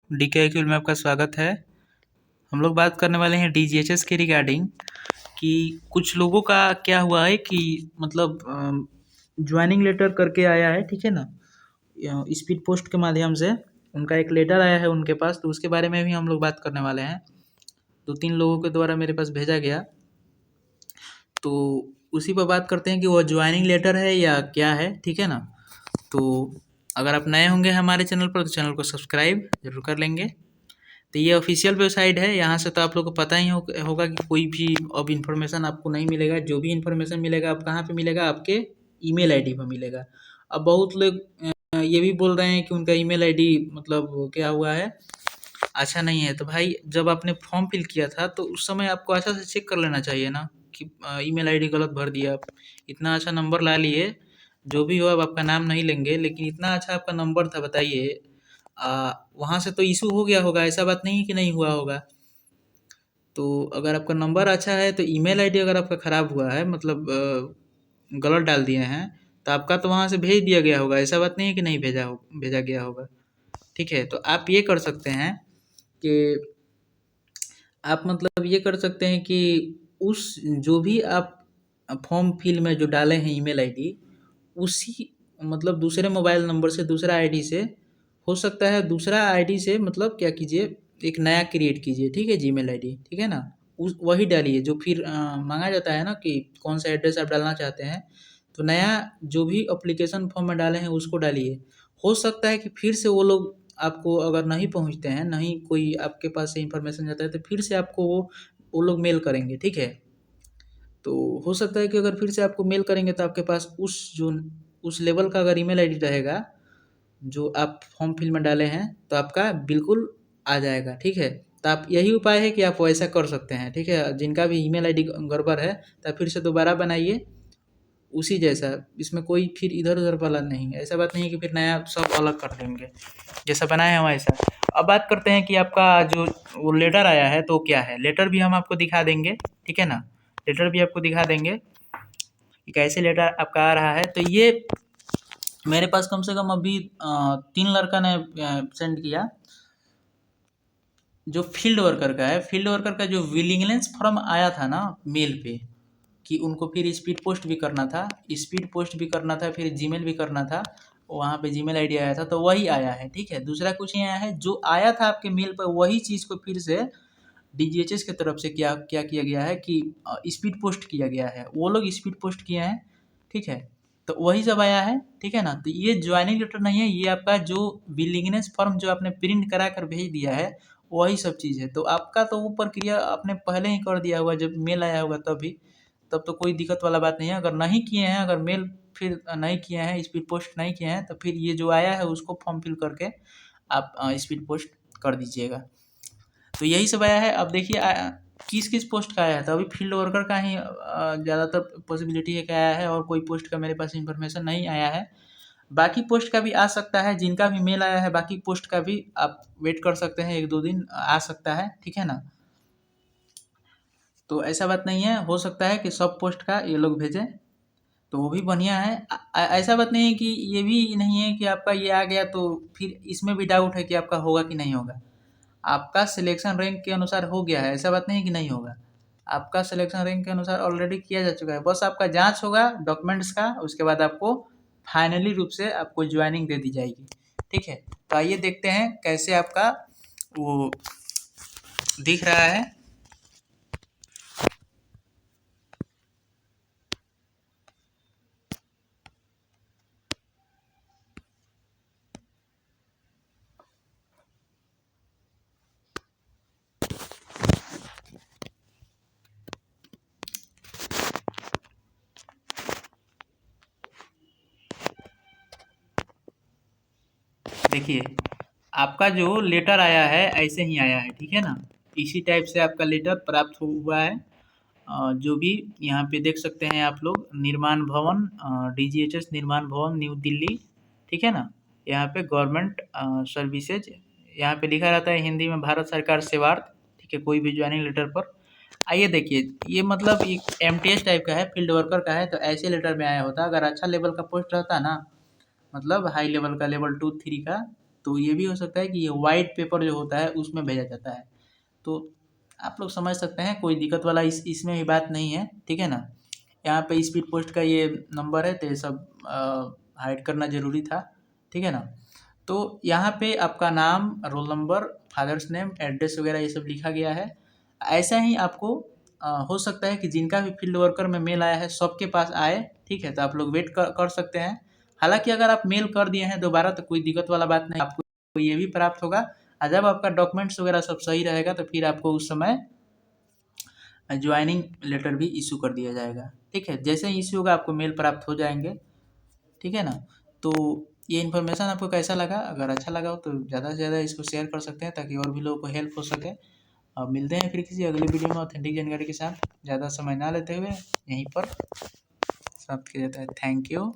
DKIQ में आपका स्वागत है। हम लोग बात करने वाले हैं DGHS के रिगार्डिंग कि कुछ लोगों का क्या हुआ है कि मतलब ज्वाइनिंग लेटर करके आया है, ठीक है ना, स्पीड पोस्ट के माध्यम से उनका एक लेटर आया है उनके पास, तो उसके बारे में भी हम लोग बात करने वाले हैं। 2-3 लोगों के द्वारा मेरे पास भेजा गया, तो उसी पर बात करते हैं कि वो ज्वाइनिंग लेटर है या क्या है, ठीक है ना। तो अगर आप नए होंगे हमारे चैनल पर तो चैनल को सब्सक्राइब जरूर कर लेंगे। तो ये ऑफिशियल वेबसाइट है, यहाँ से तो आप लोग को पता ही होगा कि कोई भी अब इन्फॉर्मेशन आपको नहीं मिलेगा। जो भी इन्फॉर्मेशन मिलेगा आप कहाँ पे मिलेगा, आपके ईमेल आईडी पर मिलेगा। अब बहुत लोग ये भी बोल रहे हैं कि उनका ईमेल आईडी मतलब क्या हुआ है, अच्छा नहीं है। तो भाई जब आपने फॉर्म फिल किया था तो उस समय आपको अच्छा से चेक कर लेना चाहिए ना कि ईमेल आईडी गलत भर दिया आप। इतना अच्छा नंबर ला लिए, जो भी हो, अब आपका नाम नहीं लेंगे, लेकिन इतना अच्छा आपका नंबर था, बताइए। वहाँ से तो इशू हो गया होगा, ऐसा बात नहीं कि नहीं हुआ होगा। तो अगर आपका नंबर अच्छा है तो ईमेल आईडी अगर आपका ख़राब हुआ है, मतलब गलत डाल दिए हैं, तो आपका तो वहाँ से भेज दिया गया होगा, ऐसा बात नहीं है कि नहीं भेजा गया होगा। ठीक है, तो आप ये कर सकते हैं कि आप मतलब ये कर सकते हैं कि उस जो भी आप फॉर्म फिल में जो डाले हैं ईमेल आईडी, उसी मतलब दूसरे मोबाइल नंबर से, दूसरा आईडी से, हो सकता है दूसरा आईडी से, मतलब क्या कीजिए, एक नया क्रिएट कीजिए, ठीक है, जीमेल आईडी, ठीक है ना। उस वही डालिए जो फिर मांगा जाता है ना कि कौन सा एड्रेस आप डालना चाहते हैं। तो नया जो भी एप्लीकेशन फॉर्म में डाले हैं उसको डालिए। हो सकता है कि फिर से वो लोग आपको अगर नहीं पहुंचते हैं, नहीं कोई आपके पास से इन्फॉर्मेशन जाता है, तो फिर से आपको वो लोग मेल करेंगे, ठीक है। तो हो सकता है कि अगर फिर से आपको मेल करेंगे तो आपके पास उस लेवल का अगर ईमेल आईडी रहेगा जो आप फॉर्म फिल में डाले हैं, तो आपका बिल्कुल आ जाएगा, ठीक है। तो आप यही उपाय है कि आप वैसा कर सकते हैं, ठीक है। जिनका भी ईमेल आईडी गड़बड़ है, तो फिर से दोबारा बनाइए उसी जैसा। इसमें कोई फिर इधर-उधर वाला नहीं है, ऐसा बात नहीं है कि फिर नया सब अलग कर देंगे, जैसा बनाए हैं वैसा। अब बात करते हैं कि आपका जो वो लेटर आया है तो क्या है। लेटर भी हम आपको दिखा देंगे, ठीक है ना। लेटर भी आपको दिखा देंगे कि कैसे लेटर आपका आ रहा है। तो ये मेरे पास कम से कम अभी 3 लड़का ने सेंड किया, जो फील्ड वर्कर का है। फील्ड वर्कर का जो विलिंगनेस फॉर्म आया था ना मेल पे, कि उनको फिर स्पीड पोस्ट भी करना था, स्पीड पोस्ट भी करना था, फिर जीमेल भी करना था, वहाँ पे जीमेल आईडी आया था, तो वही आया है, ठीक है। दूसरा कुछ नहीं आया है। जो आया था आपके मेल पर वही चीज़ को फिर से डीजीएचएस की तरफ से क्या क्या किया गया है कि स्पीड पोस्ट किया गया है, वो लोग स्पीड पोस्ट किए हैं, ठीक है। तो वही सब आया है, ठीक है ना। तो ये ज्वाइनिंग लेटर नहीं है, ये आपका जो विलिंगनेस फॉर्म जो आपने प्रिंट करा कर भेज दिया है, वही सब चीज़ है। तो आपका तो वो प्रक्रिया आपने पहले ही कर दिया होगा, जब मेल आया होगा तभी, तब तो कोई दिक्कत वाला बात नहीं है। अगर नहीं किए हैं, अगर मेल फिर नहीं किए हैं, स्पीड पोस्ट नहीं किए हैं, तो फिर ये जो आया है उसको फॉर्म फिल करके आप स्पीड पोस्ट कर दीजिएगा। तो यही सब आया है। अब देखिए किस किस पोस्ट का आया है, तो अभी फील्ड वर्कर का ही ज़्यादातर पॉसिबिलिटी है कि आया है, और कोई पोस्ट का मेरे पास इन्फॉर्मेशन नहीं आया है। बाकी पोस्ट का भी आ सकता है, जिनका भी मेल आया है बाकी पोस्ट का भी आप वेट कर सकते हैं, 1-2 दिन आ सकता है, ठीक है ना। तो ऐसा बात नहीं है, हो सकता है कि सब पोस्ट का ये लोग भेजें, तो वो भी बढ़िया है। ऐसा बात नहीं है कि ये भी नहीं है कि आपका ये आ गया तो फिर इसमें भी डाउट है कि आपका होगा कि नहीं होगा। आपका सिलेक्शन रैंक के अनुसार हो गया है, ऐसा बात नहीं है कि नहीं होगा। आपका सिलेक्शन रैंक के अनुसार ऑलरेडी किया जा चुका है, बस आपका जांच होगा डॉक्यूमेंट्स का, उसके बाद आपको फाइनली रूप से आपको ज्वाइनिंग दे दी जाएगी, ठीक है। तो आइए देखते हैं कैसे आपका वो दिख रहा है। देखिए, आपका जो लेटर आया है ऐसे ही आया है, ठीक है ना। इसी टाइप से आपका लेटर प्राप्त हुआ है। जो भी यहाँ पे देख सकते हैं आप लोग, निर्माण भवन, डीजीएचएस निर्माण भवन न्यू दिल्ली, ठीक है ना। यहाँ पे गवर्नमेंट सर्विसेज यहाँ पे लिखा रहता है हिंदी में, भारत सरकार सेवार्थ, ठीक है, कोई भी ज्वाइनिंग लेटर पर। आइए देखिए, ये मतलब एक एमटीएस टाइप का है, फील्ड वर्कर का है, तो ऐसे लेटर में आया होता। अगर अच्छा लेवल का पोस्ट रहता ना, मतलब हाई लेवल का, लेवल 2-3 का, तो ये भी हो सकता है कि ये वाइट पेपर जो होता है उसमें भेजा जाता है। तो आप लोग समझ सकते हैं, कोई दिक्कत वाला इसमें भी बात नहीं है, ठीक है ना। यहाँ पे स्पीड पोस्ट का ये नंबर है, तो ये सब हाइड करना ज़रूरी था, ठीक है ना। तो यहाँ पे आपका नाम, roll number, father's name, address वगैरह ये सब लिखा गया है। ऐसा ही आपको हो सकता है कि जिनका भी फील्ड वर्कर में मेल आया है सबके पास आए, ठीक है। तो आप लोग वेट कर सकते हैं। हालांकि अगर आप मेल कर दिए हैं दोबारा तो कोई दिक्कत वाला बात नहीं, आपको ये भी प्राप्त होगा। और जब आपका डॉक्यूमेंट्स वगैरह सब सही रहेगा तो फिर आपको उस समय ज्वाइनिंग लेटर भी इशू कर दिया जाएगा, ठीक है। जैसे ही इशू होगा आपको मेल प्राप्त हो जाएंगे, ठीक है ना। तो ये इन्फॉर्मेशन आपको कैसा लगा? अगर अच्छा लगा हो तो ज़्यादा से ज़्यादा इसको शेयर कर सकते हैं ताकि और भी लोगों को हेल्प हो सके। अब मिलते हैं फिर किसी अगली वीडियो में ऑथेंटिक जानकारी के साथ। ज़्यादा समय ना लेते हुए यहीं पर समाप्त किया जाता है। Thank you.